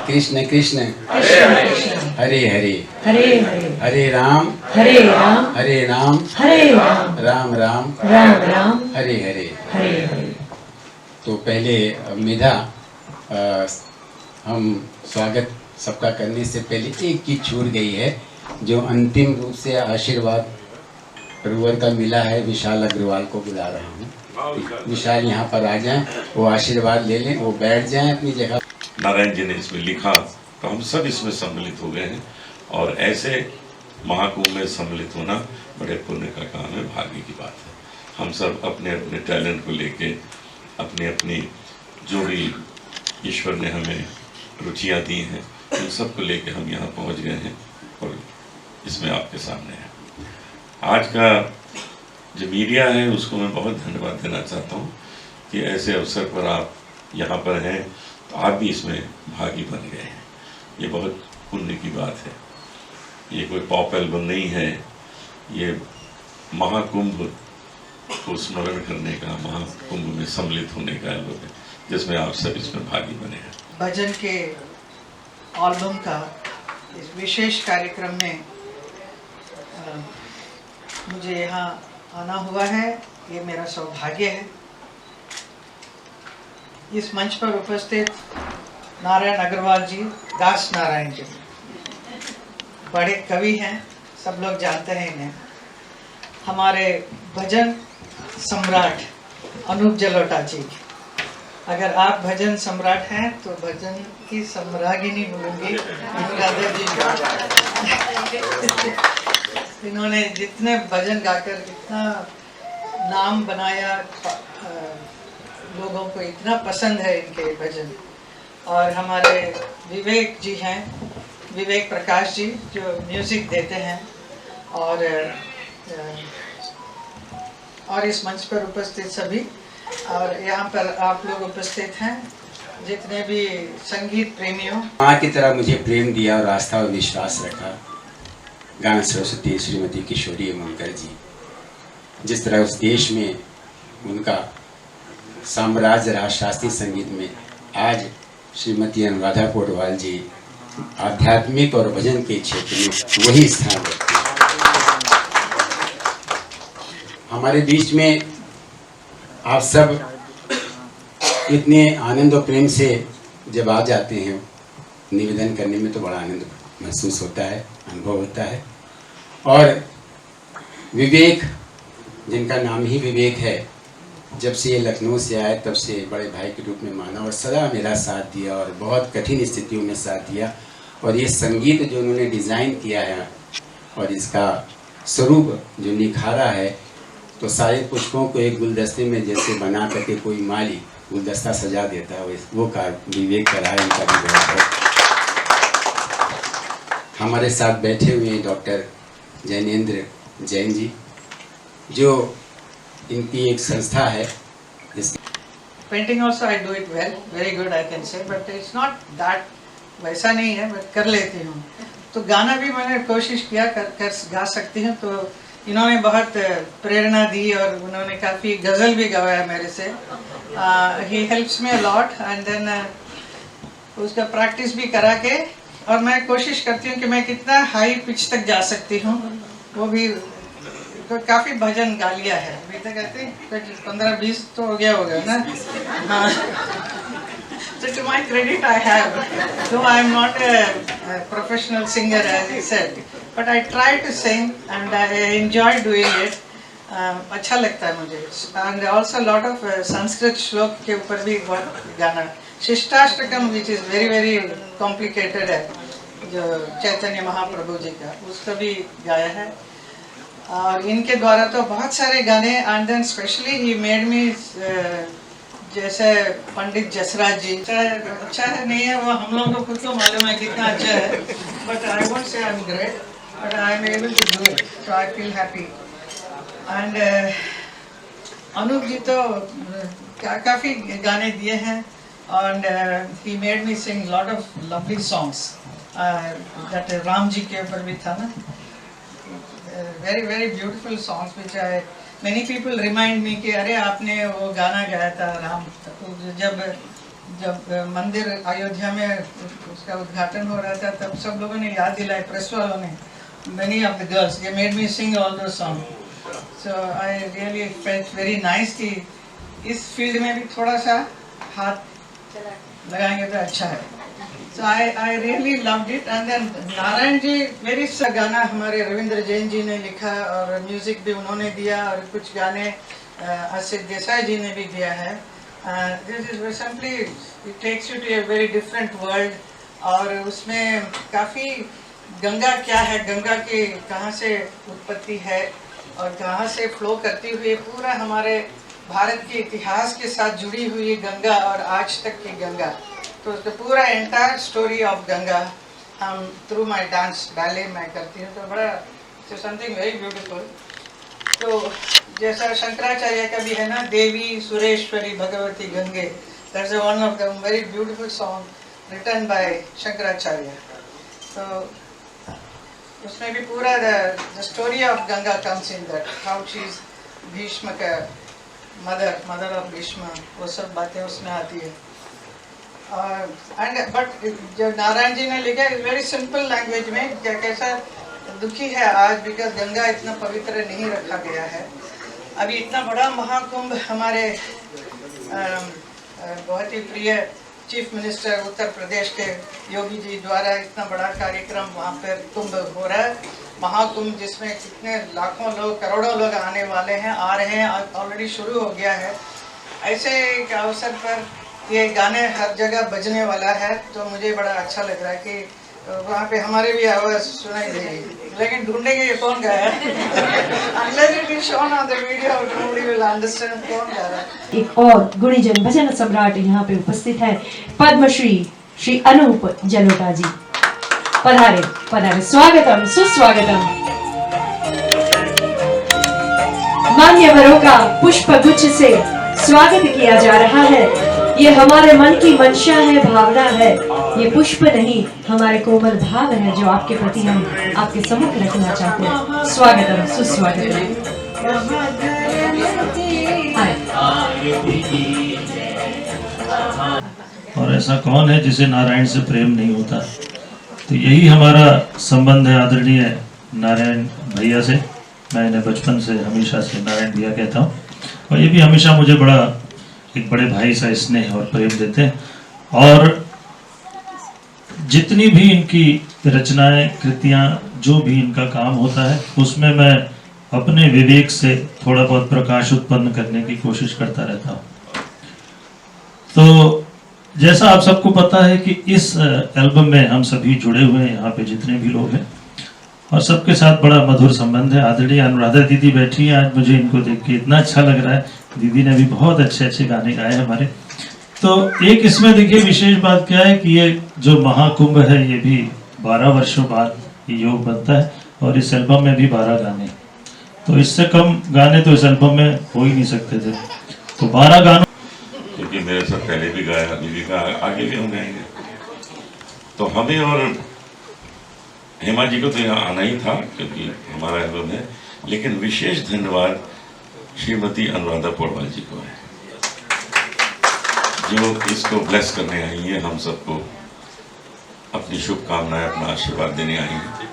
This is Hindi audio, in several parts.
कृष्ण कृष्ण हरे हरे हरे हरे हरे राम हरे राम हरे राम राम राम हरे हरे। हरे हरे। तो पहले मेधा हम स्वागत सबका करने से पहले एक चीज छूट गई है, जो अंतिम रूप से आशीर्वाद रोवर का मिला है। विशाल अग्रवाल को बुला रहा हूँ, विशाल यहाँ पर आ जाएं, वो आशीर्वाद ले लें, वो बैठ जाएं अपनी जगह। नारायण जी ने इसमें लिखा तो हम सब इसमें सम्मिलित हो गए हैं, और ऐसे महाकुंभ में सम्मिलित होना बड़े पुण्य का काम है, भाग्य की बात है। हम सब अपने अपने टैलेंट को लेके, अपनी अपनी जो भी ईश्वर ने हमें रुचियाँ दी हैं, उन सब को लेके हम यहाँ पहुँच गए हैं और इसमें आपके सामने है। आज का जो मीडिया है उसको मैं बहुत धन्यवाद देना चाहता हूँ कि ऐसे अवसर पर आप यहाँ पर हैं, तो आप भी इसमें भागी बन गए हैं। ये बहुत पुण्य की बात है। ये कोई पॉप एल्बम नहीं है, ये महाकुंभ को स्मरण करने का, महाकुंभ में सम्मिलित होने का एल्बम है, जिसमें आप सब इसमें भागी बने हैं। भजन के एल्बम का इस विशेष कार्यक्रम में मुझे यहाँ आना हुआ है, ये मेरा सौभाग्य है। इस मंच पर उपस्थित नारायण अग्रवाल जी, दास नारायण जी बड़े कवि हैं, सब लोग जानते हैं इन्हें। हमारे भजन सम्राट अनूप जलोटा जी, अगर आप भजन सम्राट हैं तो भजन की सम्रागिनी बोलूँगी राधा जी का। इन्होंने जितने भजन गाकर इतना नाम बनाया, लोगों को इतना पसंद है इनके भजन। और हमारे विवेक जी हैं, विवेक प्रकाश जी, जो म्यूज़िक देते हैं। और इस मंच पर उपस्थित सभी, और यहाँ पर आप लोग उपस्थित हैं, जितने भी संगीत प्रेमियों। माँ की तरह मुझे प्रेम दिया और आस्था और विश्वास रखा गाना सरस्वती श्रीमती किशोरी मुनकर जी। जिस तरह उस देश में उनका साम्राज्य रहा शास्त्रीय संगीत में, आज श्रीमती अनुराधा पौडवाल जी आध्यात्मिक और भजन के क्षेत्र में वही स्थान रखते हैं। हमारे बीच में आप सब इतने आनंद और प्रेम से जब आ जाते हैं, निवेदन करने में तो बड़ा आनंद महसूस होता है, अनुभव होता है। और विवेक, जिनका नाम ही विवेक है, जब से ये लखनऊ से आए तब से बड़े भाई के रूप में माना और सदा मेरा साथ दिया और बहुत कठिन स्थितियों में साथ दिया। और ये संगीत जो उन्होंने डिज़ाइन किया है और इसका स्वरूप जो निखारा है, तो सारे पुष्पों को एक गुलदस्ते में जैसे बना करके कोई माली गुलदस्ता सजा देता है, वो कार्य विवेक का रहा है। इनका भी बहुत हमारे साथ बैठे हुए हैं डॉक्टर जैनेंद्र जैन जी, जो इनकी एक संस्था है। Painting also I do it well, very good I can say, but it's not that, वैसा नहीं है, बट कर लेती हूँ। तो गाना भी मैंने कोशिश किया कर गा सकती हूँ। तो इन्होंने बहुत प्रेरणा दी और उन्होंने काफ़ी गज़ल भी गवाया मेरे से। He helps me a lot, and then उसका प्रैक्टिस भी करा के, और मैं कोशिश करती हूँ कि मैं कितना हाई पिच तक जा सकती हूँ। वो भी तो काफ़ी भजन गा लिया है अभी तक, कहते हैं 15-20 तो हो गया होगा ना। हाँ, so to my credit I have, though I am not a professional singer as he said, but I try to sing and I enjoy doing it. अच्छा लगता है मुझे। and also lot of Sanskrit श्लोक के ऊपर भी बहुत गाना, शिष्टाष्टकम which is very very complicated है, जो चैतन्य महाप्रभु जी का, उसका भी गाया है। और इनके द्वारा तो बहुत सारे गाने, and then specially he made me, जैसे पंडित जसराज जी, अच्छा है नहीं है वो हम लोगों को खुद को मालूम है कितना अच्छा है, but I won't say I am great, but I am able to do it, so I feel happy. And Anoop ji तो काफ़ी गाने दिए हैं, and he made me sing lot of lovely songs. That Ram ji के ऊपर भी था ना, very very beautiful songs which many people remind me कि अरे आपने वो गाना गाया था राम, जब जब मंदिर अयोध्या में उसका उद्घाटन हो रहा था तब सब लोगों ने याद दिलाया, प्रेस वालों ने, many of the girls, they made me sing all those songs. So I really felt very nice कि इस फील्ड में भी थोड़ा सा हाथ लगाएंगे तो अच्छा है. So I really loved it. And then Narayan ji, मेरी सा गाना हमारे रविंद्र जैन जी ने लिखा और म्यूजिक भी उन्होंने दिया और कुछ गाने असित देसाई जी ने भी दिया है. This is simply it takes you to a very different world. और उसमें काफ़ी गंगा क्या है, गंगा की कहाँ से उत्पत्ति है और कहाँ से फ्लो करती हुई पूरा हमारे भारत के इतिहास के साथ जुड़ी हुई गंगा और आज तक की गंगा, तो उसका पूरा एंटायर स्टोरी ऑफ गंगा हम थ्रू माय डांस बैले मैं करती हूँ, तो बड़ा समथिंग वेरी ब्यूटीफुल. तो जैसा शंकराचार्य का भी है ना, Devi Sureshwari Bhagavati Gange, that's one of the very beautiful song written by Shankaracharya. तो उसमें भी पूरा the story of Ganga comes in that, how she is Bhishma का मदर ऑफ भीष्म, वो सब बातें उसमें आती है. एंड बट जो नारायण जी ने लिखा है वेरी सिंपल लैंग्वेज में, क्या कैसा दुखी है आज बिकॉज गंगा इतना पवित्र नहीं रखा गया है. अभी इतना बड़ा महाकुंभ हमारे बहुत ही प्रिय चीफ मिनिस्टर उत्तर प्रदेश के योगी जी द्वारा इतना बड़ा कार्यक्रम वहाँ पर कुंभ हो रहा है, महाकुंभ, जिसमें कितने लाखों लोग करोड़ों लोग आने वाले हैं, आ रहे हैं, ऑलरेडी शुरू हो गया है. ऐसे एक अवसर पर ये गाने हर जगह बजने वाला है, तो मुझे बड़ा अच्छा लग रहा है कि वहाँ पे हमारे भी आवाज़ सुनाई देगी. लेकिन ढूंढेंगे ये कौन गाया unless it is shown on the video, nobody will understand कौन गा रहा है. एक और गुणीजन भजन सम्राट यहाँ पे उपस्थित है, पद्मश्री श्री अनूप जलोटा जी. पधारे पधारे, स्वागतम सुस्वागतम. मान्यवरों का पुष्प गुच्छ से स्वागत किया जा रहा है. ये हमारे मन की मंशा है, भावना है. ये पुष्प नहीं, हमारे कोमल भाव है जो आपके प्रति हम आपके सम्मुख रखना चाहते हैं. स्वागतम सुस्वागतम. और ऐसा कौन है जिसे नारायण से प्रेम नहीं होता. तो यही हमारा संबंध है आदरणीय नारायण भैया से. मैं इन्हें बचपन से हमेशा से नारायण भैया कहता हूँ, और ये भी हमेशा मुझे बड़ा एक बड़े भाई सा स्नेह और प्रेम देते हैं. और जितनी भी इनकी रचनाएं, कृतियां, जो भी इनका काम होता है, उसमें मैं अपने विवेक से थोड़ा बहुत प्रकाश उत्पन्न करने की कोशिश करता रहता हूँ. तो जैसा आप सबको पता है कि इस एल्बम में हम सभी जुड़े हुए हैं, यहाँ पे जितने भी लोग हैं, और सबके साथ बड़ा मधुर संबंध है. आदरणीय अनुराधा दीदी बैठी हैं, आज मुझे इनको देख के इतना अच्छा लग रहा है. दीदी ने भी बहुत अच्छे अच्छे गाने गाए हमारे. तो एक इसमें देखिए विशेष बात क्या है कि ये जो महाकुंभ है, ये भी 12 वर्षों बाद ये योग बनता है, और इस एल्बम में भी 12 गाने, तो इससे कम गाने तो इस एल्बम में हो ही नहीं सकते थे. तो 12 गानों, क्योंकि मेरे साथ पहले भी गाया, अभी भी गाया, आगे भी हम गाएंगे. तो हमें और हेमा जी को तो यहाँ आना ही था क्योंकि हमारा एल्बम है, लेकिन विशेष धन्यवाद श्रीमती अनुराधा पौडवाल जी को है जो इसको ब्लेस करने आई है, हम सबको अपनी शुभकामनाएं, अपना आशीर्वाद देने आई हैं.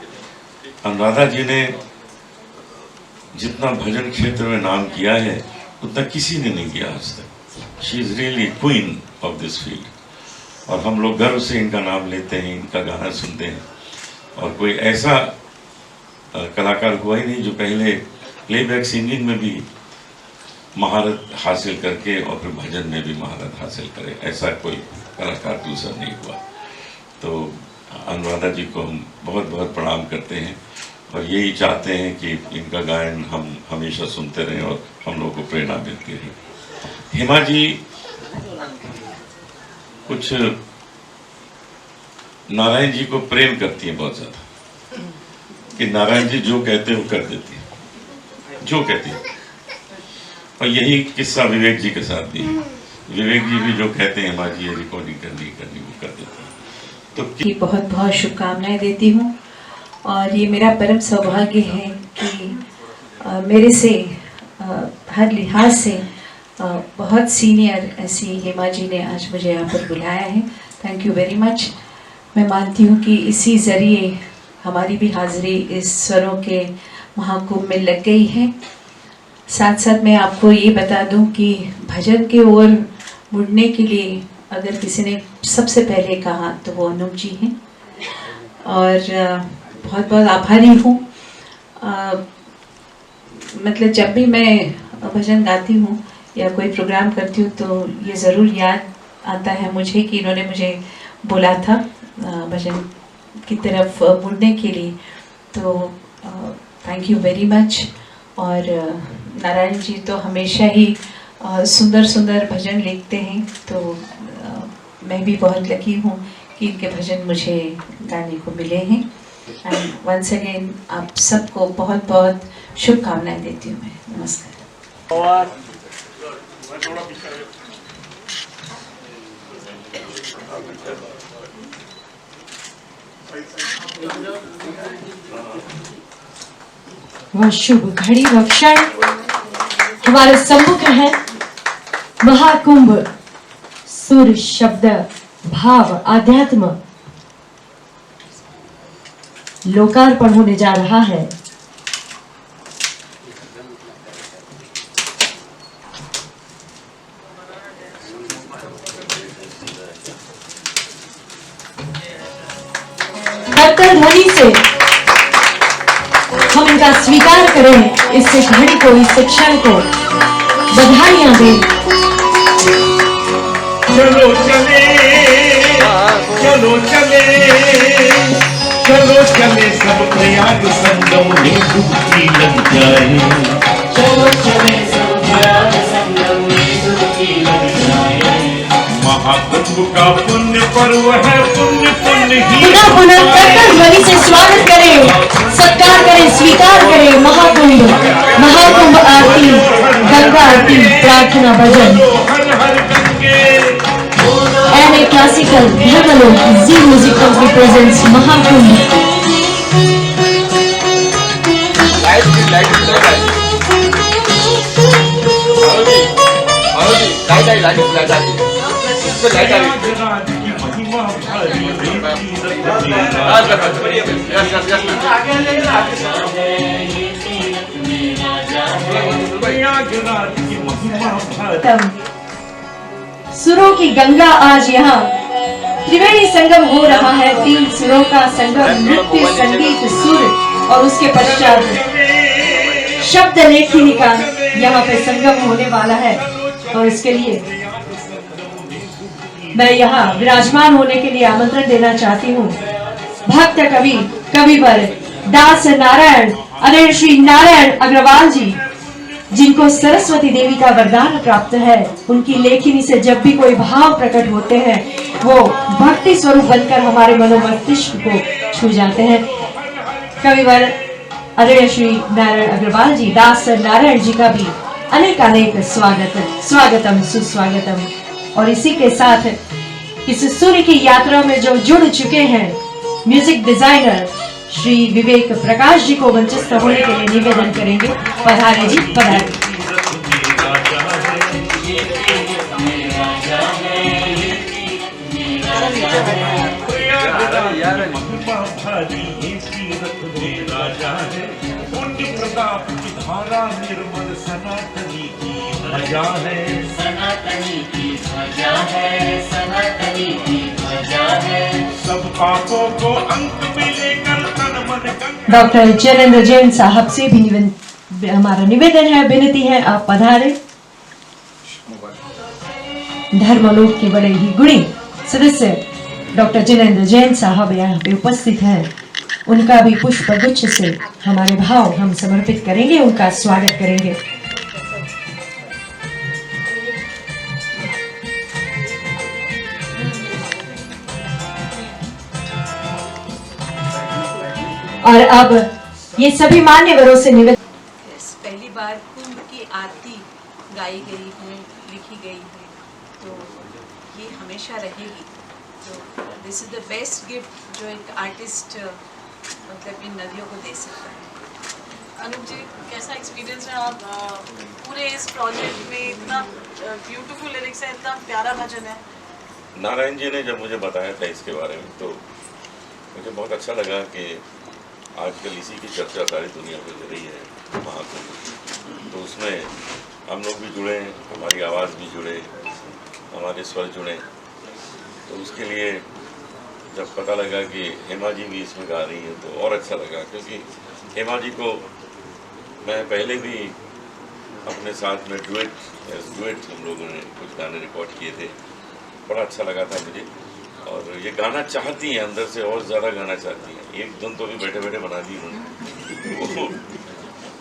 अनुराधा जी ने जितना भजन क्षेत्र में नाम किया है उतना किसी ने नहीं किया आज तक. She is really queen of this field, और हम लोग गर्व से इनका नाम लेते हैं, इनका गाना सुनते हैं. और कोई ऐसा कलाकार हुआ ही नहीं जो पहले प्लेबैक सिंगिंग में भी महारत हासिल करके और फिर भजन में भी महारत हासिल करे. ऐसा कोई कलाकार दूसरा नहीं हुआ. तो अनुराधा जी को हम बहुत बहुत प्रणाम करते हैं, और यही चाहते हैं कि इनका गायन हम हमेशा सुनते रहें और हम लोगों को प्रेरणा मिलती रहे. हेमा जी कुछ नारायण जी को प्रेम करती हैं बहुत ज्यादा, कि नारायण जी जो कहते हैं वो कर देती है, जो कहती है. और यही किस्सा विवेक जी के साथ भी, विवेक जी भी जो कहते हैं हेमा जी ये रिकॉर्डिंग करनी वो कर देते हैं. तो बहुत बहुत शुभकामनाएं देती हूँ, और ये मेरा परम सौभाग्य है कि मेरे से हर लिहाज से बहुत सीनियर ऐसी हेमा जी ने आज मुझे यहाँ पर बुलाया है। Thank you very much. मैं मानती हूँ कि इसी ज़रिए हमारी भी हाज़िरी इस स्वरों के महाकुंभ में लग गई है। साथ साथ मैं आपको ये बता दूं कि भजन के ओर मुड़ने के लिए अगर किसी ने सबसे पहले कहा तो वो अनूप जी हैं, और बहुत बहुत आभारी हूँ। मतलब जब भी मैं भजन गाती हूँ या कोई प्रोग्राम करती हूँ तो ये ज़रूर याद आता है मुझे कि इन्होंने मुझे बोला था भजन की तरफ मुड़ने के लिए। तो थैंक यू वेरी मच। और नारायण जी तो हमेशा ही सुंदर सुंदर भजन लिखते हैं, तो मैं भी बहुत लकी हूँ कि इनके भजन मुझे गाने को मिले हैं। एंड वंस अगेन आप सबको बहुत बहुत शुभकामनाएं देती हूँ मैं। नमस्कार। वह शुभ घड़ी व क्षण हमारे सम्मुख है। महाकुंभ सुर शब्द भाव आध्यात्म लोकार्पण होने जा रहा है। कर्तन ध्वनि से हम इनका स्वीकार करें, इस घड़ी को, इस क्षण को बधाइयां दें। चलो चले, चलो चले, चलो चले सब प्रयाग संगम में डुबकी लग जाए। चलो चले सब प्रयाग संगम में डुबकी लग जाए। महाकुंभ का पुण्य पर्व है, पुण्य पुण्य ही। पुनः पुनः कर्तन ध्वनि से स्वागत करें, सत्कार करें, स्वीकार करें। महाकुंभ, महाकुंभ आरती, गंगा आरती, प्रार्थना भजन। Har Har Gange N A classical Dharmlok ji music company presents Mahakumbh. राज की महिमा भारी प्रयागराज की महिमा भारी। सुरों की गंगा आज यहाँ त्रिवेणी संगम हो रहा है। 3 सुरों का संगम, नृत्य, संगीत, सुर और उसके पश्चात शब्द लेखनी का यहाँ पे संगम होने वाला है। और इसके लिए मैं यहाँ विराजमान होने के लिए आमंत्रण देना चाहती हूँ भक्त कवि, कविवर दास नारायण अरे श्री नारायण अग्रवाल जी, जिनको सरस्वती देवी का वरदान प्राप्त है। उनकी लेखनी से जब भी कोई भाव प्रकट होते हैं वो भक्ति स्वरूप बनकर हमारे मनोमस्तिष्क को छू जाते हैं। कविवर आदरणीय श्री नारायण अग्रवाल जी, दास नारायण जी का भी अनेक स्वागत, स्वागतम सुस्वागतम। और इसी के साथ इस सूर्य की यात्रा में जो जुड़ चुके हैं म्यूजिक डिजाइनर श्री विवेक प्रकाश जी को मंचस्थ होने के लिए निवेदन करेंगे। पधारे जी, पधारे। प्रताप की धारा निर्मल सनातनी की ध्वजा है, सनातनी की ध्वजा है, सनातनी की ध्वजा है। सब पापों को अंत में लेकर तन मन गंगा। डॉक्टर जयेंद्र जैन साहब से भी हमारा निवेदन है, विनती है, आप पधारे। धर्मलोक के बड़े ही गुणी सदस्य डॉक्टर जयेंद्र जैन साहब यहाँ पे उपस्थित हैं। उनका भी पुष्प गुच्छ से हमारे भाव हम समर्पित करेंगे, उनका स्वागत करेंगे। और अब ये सभी मान्यवरों से निवेदन। पहली बार कुंभ की आरती गाई गई है, लिखी गई है, तो ये हमेशा रहेगी। तो this is the best gift जो एक आर्टिस्ट मतलब इन नदियों को दे सकता है। अनूप जी, कैसा एक्सपीरियंस है आप पूरे इस प्रोजेक्ट में? इतना ब्यूटीफुल लिरिक्स है, इतना प्यारा भजन है। नारायण जी ने जब मुझे बताया था इसके बारे में तो मुझे बहुत अच्छा लगा कि आजकल इसी की चर्चा सारी दुनिया में हो रही है महाकुंभ, तो उसमें हम लोग भी जुड़े, हमारी आवाज़ भी जुड़े, हमारे स्वर जुड़े। तो उसके लिए जब पता लगा कि हेमा जी भी इसमें गा रही हैं तो और अच्छा लगा, क्योंकि हेमा जी को मैं पहले भी अपने साथ में डुएट हम लोगों ने कुछ गाने रिकॉर्ड किए थे, बड़ा अच्छा लगा था मुझे। और ये गाना चाहती हैं अंदर से, और ज़्यादा गाना चाहती हैं। एक धुन तो भी बैठे बैठे बना दी उन्होंने,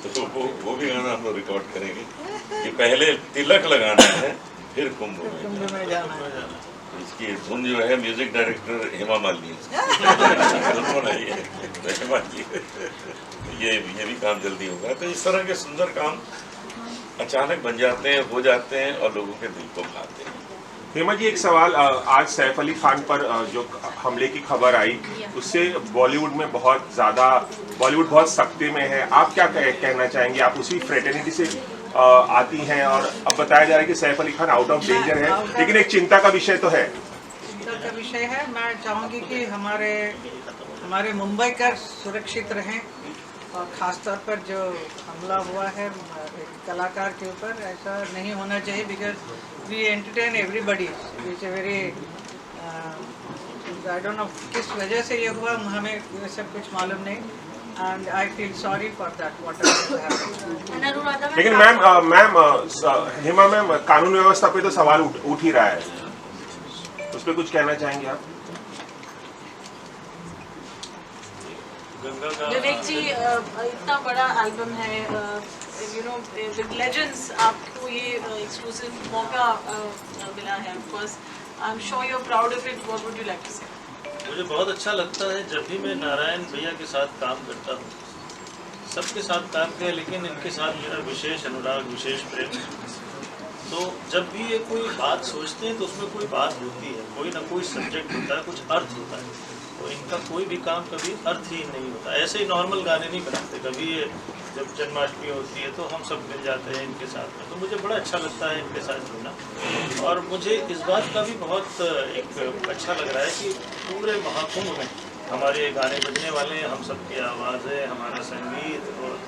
तो वो भी गाना हम लोग रिकॉर्ड करेंगे कि पहले तिलक लगाना है फिर कुंभ में जाना है। इसकी धुन जो है म्यूजिक डायरेक्टर हेमा मालिनी हेमा जी, ये भी काम जल्दी होगा। तो इस तरह के सुंदर काम अचानक बन जाते हैं, हो जाते हैं और लोगों के दिल को भाते हैं। हेमा जी, एक सवाल, आज सैफ अली खान पर जो हमले की खबर आई, उससे बॉलीवुड में बॉलीवुड बहुत सख्ती में है। आप क्या कहना चाहेंगे? आप उसी फ्रेटर्निटी से आती हैं और अब बताया जा रहा है कि Saif Ali Khan out of danger है, लेकिन एक चिंता का विषय तो है। चिंता का विषय है। मैं चाहूँगी कि हमारे मुंबई का सुरक्षित रहें, और ख़ास तौर पर जो हमला हुआ है एक कलाकार के ऊपर, ऐसा नहीं होना चाहिए। Because we entertain everybody, it's a very I don't know किस वजह से ये हुआ, हमें ये सब कुछ मालूम नहीं। And I feel sorry for that what. लेकिन मैम हेमा मैम, कानून व्यवस्था पे तो सवाल उठ ही रहा है, उस पर कुछ कहना चाहेंगे आप? विवेक जी, इतना बड़ा एल्बम है, यू नो विद लेजेंड्स, आपको ये एक्सक्लूसिव मौका मिला है। Of course I am sure you are proud of it. What would you like to say? मुझे बहुत अच्छा लगता है जब भी मैं नारायण भैया के साथ काम करता हूँ। सबके साथ काम किया, लेकिन इनके साथ मेरा विशेष अनुराग, विशेष प्रेम है। तो जब भी ये कोई बात सोचते हैं तो उसमें कोई बात होती है, कोई ना कोई सब्जेक्ट होता है, कुछ अर्थ होता है। तो इनका कोई भी काम कभी अर्थहीन नहीं होता। ऐसे ही नॉर्मल गाने नहीं बनाते। कभी ये जब जन्माष्टमी होती है तो हम सब मिल जाते हैं इनके साथ में, तो मुझे बड़ा अच्छा लगता है इनके साथ जुड़ना। और मुझे इस बात का भी बहुत एक अच्छा लग रहा है कि पूरे महाकुंभ में हमारे गाने बजने वाले हैं, हम सब की आवाज़ है, हमारा संगीत और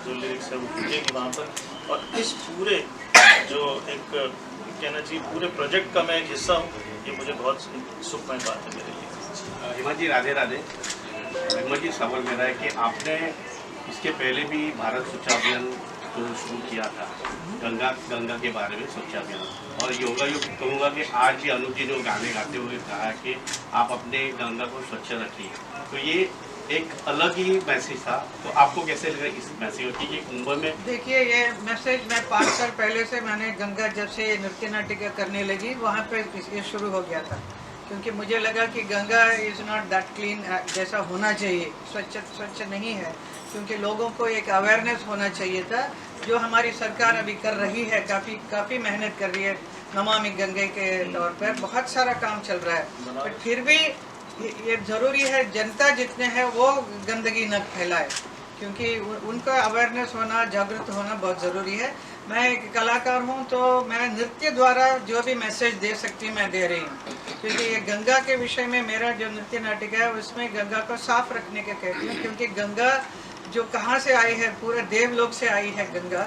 जो लिरिक्स है वो पूजेगी वहाँ पर। और इस पूरे जो एक कहना चाहिए पूरे प्रोजेक्ट का मैं एक हिस्सा हूँ, ये मुझे बहुत सुखमय बात है मेरे लिए। हेमा जी, राधे राधे। हेमा जी, सवाल मेरा है कि आपने इसके पहले भी भारत स्वच्छ अभियान जो शुरू किया था, गंगा के बारे में स्वच्छ अभियान, और योगा कहूँगा कि आज भी अनूप जी ने गाने गाते हुए कहा कि आप अपने गंगा को स्वच्छ रखिए, तो ये एक अलग ही मैसेज था। तो आपको कैसे लगा इस मैसेज की कि कुंभ में? देखिए, ये मैसेज मैं 5 साल पहले से मैंने गंगा जब से नृत्य नाटिका करने लगी वहाँ पे ये शुरू हो गया था, क्योंकि मुझे लगा कि Ganga is not that clean जैसा होना चाहिए, स्वच्छ नहीं है। क्योंकि लोगों को एक अवेयरनेस होना चाहिए था, जो हमारी सरकार अभी कर रही है, काफ़ी मेहनत कर रही है। नमामि गंगे के तौर पर बहुत सारा काम चल रहा है, बट फिर भी ये ज़रूरी है जनता जितने हैं वो गंदगी न फैलाए, क्योंकि उनका अवेयरनेस होना, जागरूक होना बहुत ज़रूरी है। मैं एक कलाकार हूँ, तो मैं नृत्य द्वारा जो भी मैसेज दे सकती हूँ मैं दे रही हूँ, क्योंकि ये गंगा के विषय में मेरा जो नृत्य नाटिका है उसमें गंगा को साफ रखने के कहती हूँ। क्योंकि गंगा जो कहाँ से आई है, पूरे देवलोक से आई है गंगा,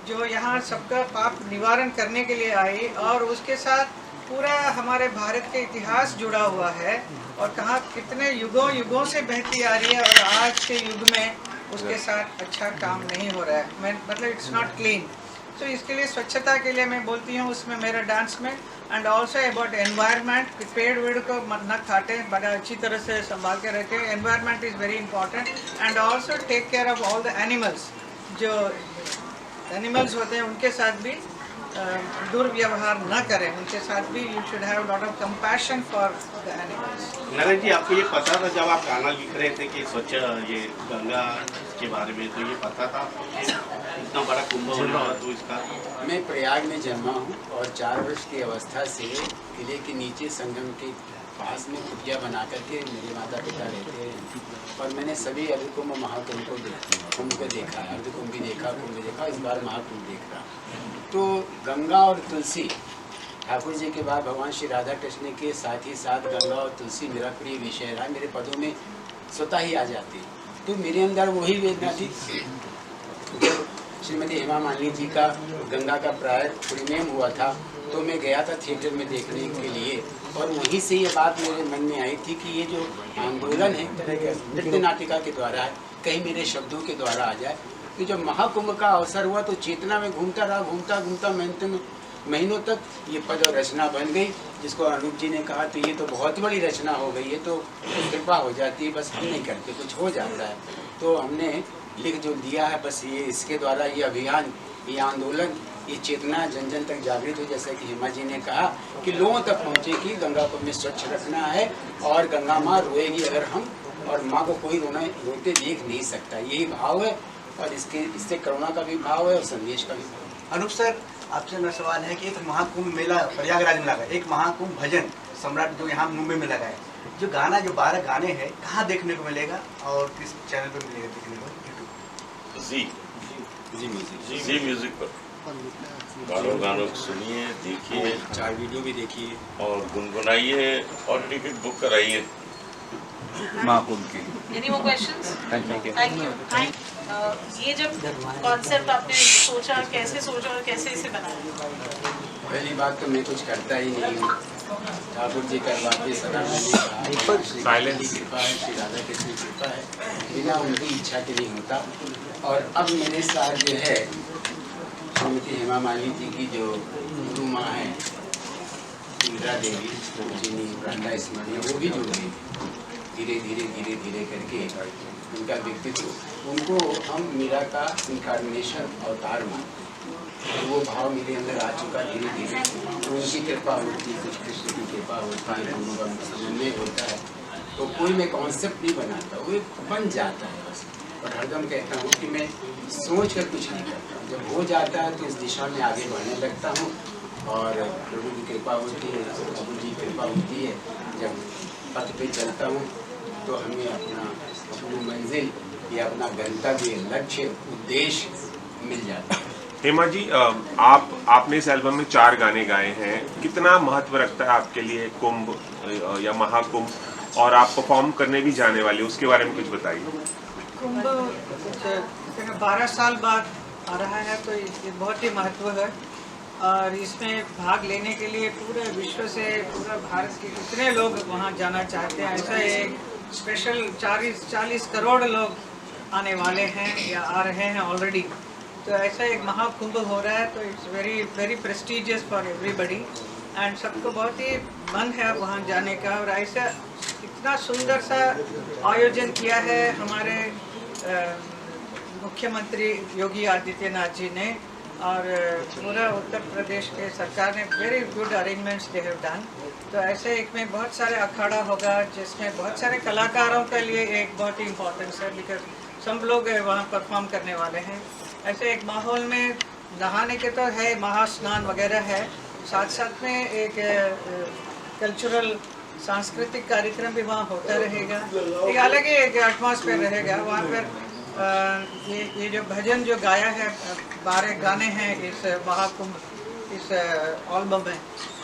जो यहाँ सबका पाप निवारण करने के लिए आई, और उसके साथ पूरा हमारे भारत के इतिहास जुड़ा हुआ है, और कहाँ कितने युगों से बहती आ रही है, और आज के युग में उसके साथ अच्छा काम नहीं हो रहा है, मतलब इट्स नॉट क्लीन। तो इसके लिए स्वच्छता के लिए मैं बोलती हूँ उसमें मेरा डांस में, एंड ऑल्सो अबाउट एनवायरनमेंट, पेड़ वेड़ को न काटें, बड़ा अच्छी तरह से संभाल के रखें। Environment is very important, and also take care of all the animals. जो एनिमल्स होते हैं उनके साथ भी दुर्व्यवहार न करें, उनके साथ भी you should have lot of compassion for the animals. Narayan ji, आपको ये पता था जब आप गाना लिख रहे थे कि स्वच्छ ये गंगा के बारे में, तो ये पता था? इतना बड़ा कुंभ होने वाला, तो इसका मैं प्रयाग में जन्मा हूँ और 4 वर्ष की अवस्था से किले के नीचे संगम के पास में कुटिया बना करके मेरे माता पिता रहते हैं और मैंने सभी अर्धकुंभ महाकुंभ को देखा, अर्धकुंभ भी देखा, कुंभ भी देखा, इस बार महाकुंभ देख रहा। तो गंगा और तुलसी ठाकुर जी के बाद भगवान श्री राधा कृष्ण के साथ ही साथ गंगा और तुलसी मेरा प्रिय विषय रहा, मेरे पदों में स्वतः ही आ जाती। तो मेरे अंदर वही वेदना थी। श्रीमती हेमा मालिनी जी का गंगा का प्रीमियम हुआ था तो मैं गया था थिएटर में देखने के लिए और वहीं से ये बात मेरे मन में आई थी कि ये जो आंदोलन है तरह के नृत्य नाटिका के द्वारा है, कहीं मेरे शब्दों के द्वारा आ जाए। कि जब महाकुंभ का अवसर हुआ तो चेतना में घूमता रहा, घूमता महीनों तक ये पद और रचना बन गई, जिसको अनूप जी ने कहा तो ये तो बहुत बड़ी रचना हो गई है, तो कृपा हो जाती है, बस हम नहीं करते, कुछ हो जाता है। तो हमने लिख जो दिया है, बस ये इसके द्वारा ये अभियान, ये आंदोलन, ये चेतना जन जन तक जागृत हो, जैसा कि हेमा जी ने कहा कि लोगों तक पहुँचे कि गंगा को हमें स्वच्छ रखना है और गंगा माँ रोएगी अगर हम, और माँ को कोई रोते देख नहीं सकता, यही भाव है। और इससे करुणा का भी भाव है और संदेश का भी भाव है। अनूप सर, आपसे मेरा सवाल है कि एक महाकुंभ मेला प्रयागराज में लगा है, एक महाकुंभ भजन सम्राट जो यहाँ मुंबई में लगा है, जो गाना जो 12 गाने हैं कहाँ देखने को मिलेगा और किस चैनल पर मिलेगा देखने को? जी म्यूजिक पर 12 गानों को सुनिए, देखिए, 4 वीडियो भी देखिए और गुनगुनाइए और टिकट बुक कराइए महाकुंभ की। Any more questions? Thank you. ये जब कॉन्सेप्ट आपने सोचा, कैसे सोचा और कैसे इसे बनाया? पहली बात तो मैं कुछ करता ही नहीं हूँ, ठाकुर जी करवाते सदा मैंने कृपा है, श्री राधा कृष्ण की कृपा है, बिना उनकी इच्छा के नहीं होता। और अब मेरे साथ जो है श्रीमती हेमा मालिनी जी की जो गुरु माँ है इंदिरा देवी, ब्रंडा स्मरणीय, वो भी जुड़ गई धीरे धीरे करके उनका व्यक्तित्व, उनको हम मीरा का इनकार्नेशन अवतार मानते, वो भाव मेरे अंदर आ चुका धीरे तो उनकी कृपा होती, कुछ कृष्ण की कृपा होती है, दोनों का समन्वय होता है, तो कोई मैं कॉन्सेप्ट नहीं बनाता, वो बन जाता है बस। और हरदम कहता हूँ कि मैं सोच कर कुछ नहीं करता, जब हो जाता है तो इस दिशा में आगे बढ़ने लगता हूँ और प्रभु की कृपा होती है, प्रभु जी की कृपा होती है। जब पथ पे चलता हूँ तो हमें अपनी मंजिल या अपना गंतव्य, लक्ष्य, उद्देश्य मिल जाता है। हेमा जी, आपने इस एल्बम में 4 गाने गाए हैं, कितना महत्व रखता है आपके लिए कुंभ या महाकुंभ, और आप परफॉर्म करने भी जाने वाले, उसके बारे में कुछ बताइए। कुंभ 12 साल बाद आ रहा है तो ये बहुत ही महत्व है और इसमें भाग लेने के लिए पूरे विश्व से, पूरा भारत के कितने लोग वहाँ जाना चाहते हैं। ऐसा एक स्पेशल 40 करोड़ लोग आने वाले हैं या आ रहे हैं ऑलरेडी। तो ऐसा एक महाकुंभ हो रहा है तो it's very prestigious for everybody and सबको बहुत ही मन है वहाँ जाने का। और ऐसा इतना सुंदर सा आयोजन किया है हमारे मुख्यमंत्री योगी आदित्यनाथ जी ने और पूरा उत्तर प्रदेश के सरकार ने very good arrangements they have done. तो ऐसे एक में बहुत सारे अखाड़ा होगा जिसमें बहुत सारे कलाकारों के लिए एक बहुत ही इम्पोर्टेंस है, बिकॉज सब लोग वहाँ परफॉर्म करने वाले हैं। ऐसे एक माहौल में नहाने के तो है, महास्नान वगैरह है, साथ साथ में एक कल्चरल सांस्कृतिक कार्यक्रम भी वहाँ होता रहेगा, एक अलग ही एक एटमॉस्फेयर रहेगा वहाँ पर। ये जो भजन जो गाया है 12 गाने हैं इस महाकुंभ इस एल्बम में,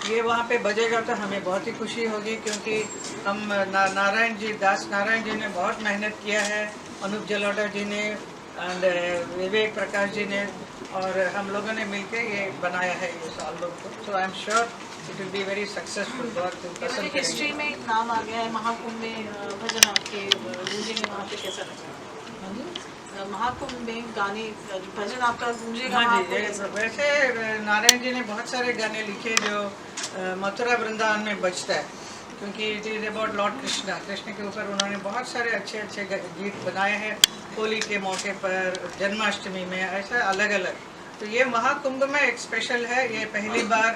ये वहाँ पे बजेगा तो हमें बहुत ही खुशी होगी, क्योंकि हम नारायण जी, दास नारायण जी ने बहुत मेहनत किया है, अनूप जलोटा जी ने एंड विवेक प्रकाश जी ने, और हम लोगों ने मिलकर ये बनाया है इस एल्बम को। So I am sure it will be very successful. बहुत हिस्ट्री में नाम आ गया है महाकुंभ में, भजन आपके गूंजेंगे वहाँ पे, कैसा लगा? महाकुंभ में गाने भजन आपका गूंजेगा? हाँ जी, वैसे नारायण जी ने बहुत सारे गाने लिखे जो मथुरा वृंदावन में बजता है, क्योंकि it is about Lord Krishna के ऊपर उन्होंने बहुत सारे अच्छे गीत बनाए हैं, होली के मौके पर, जन्माष्टमी में, ऐसा अलग अलग। तो ये महाकुंभ में एक स्पेशल है, ये पहली बार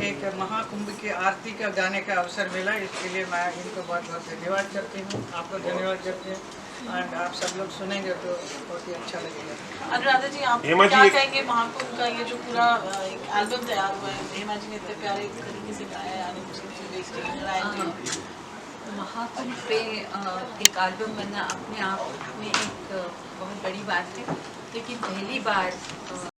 एक महाकुंभ की आरती का गाने का अवसर मिला, इसके लिए मैं इनको बहुत बहुत धन्यवाद करती हूँ, आपको धन्यवाद करती हूँ। एंड आप सब लोग सुनेंगे तो बहुत ही अच्छा लगेगा। अनुराधा जी, आप हेमा जी, क्या एक- कहेंगे महाकुंभ का ये जो पूरा एक एल्बम तैयार हुआ है, हेमा जी ने इतने प्यारे तरीके से गाया है, आनंद जी महाकुंभ पे एक एल्बम बनना अपने आप में एक बहुत बड़ी बात है, लेकिन पहली बार